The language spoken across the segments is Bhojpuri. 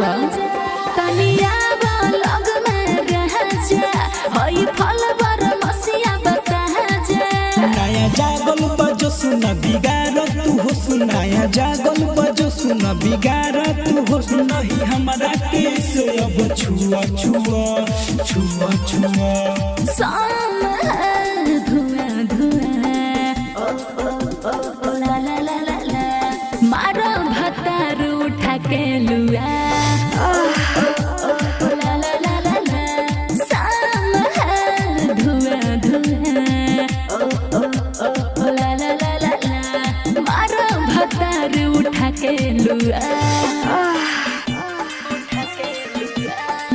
तनिया लग में रह जा हई फल बर मसिया बता जा नया जागल बजो सुन बिगाड़ तू हो सुनाया जागल बजो सुन बिगाड़ तू हो नहीं हमारा कैसे अब छुआ छुआ छुआ छुआ शाम है धुआं धुआं ओ ला ला ला ला ला मारो भतार उठा के लुआ ला ला ला ला ला शाम है धुआं धुआं ओ ला ला ला ला ला मारो भतार उठा के लुआ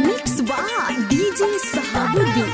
मिक्स बाय डीजे सहाबुद्दीन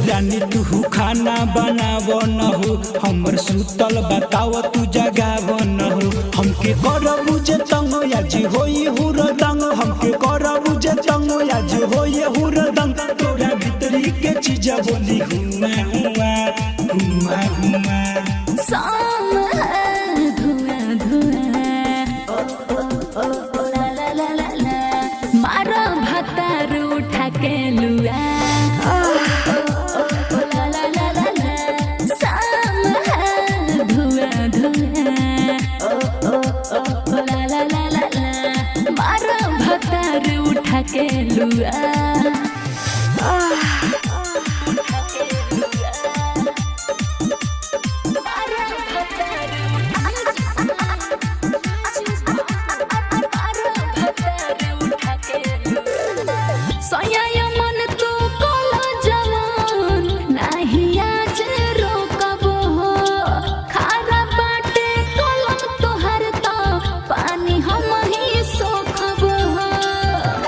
रानी तू खाना बनाव न हो हमर सुतल बताओ तू जगाव न हो हमके करबू जे तंग आज होई हुरदंग हमके करबू जे तंग आज होई हुरदंग तोरा भीतरी के चीज बोली हुआ हुआ हुआ हुआ शाम है धुआं धुआं ओ ला ला ला ला ला मारो भतार उठा के लुआ उठा के लुआ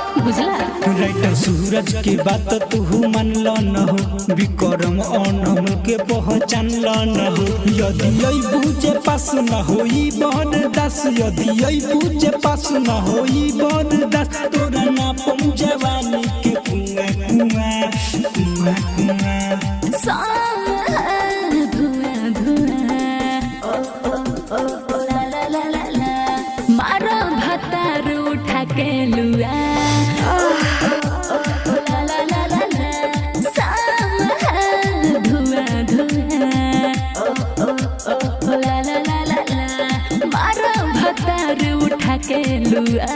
राइटर सूरज के बात तू मान ल न हो विक्रम अनमोल के पहचान ल न हो यदि बुझे पास न होई बरदास यदि बुझे पास न होई बरदास तोरा ना पम जवानी के कुआं कुआं कुआं कुआं शाम है धुआं धुआं ओ ला ला ला ला ला मारो भतार उठा के लुआ उठा के लुआ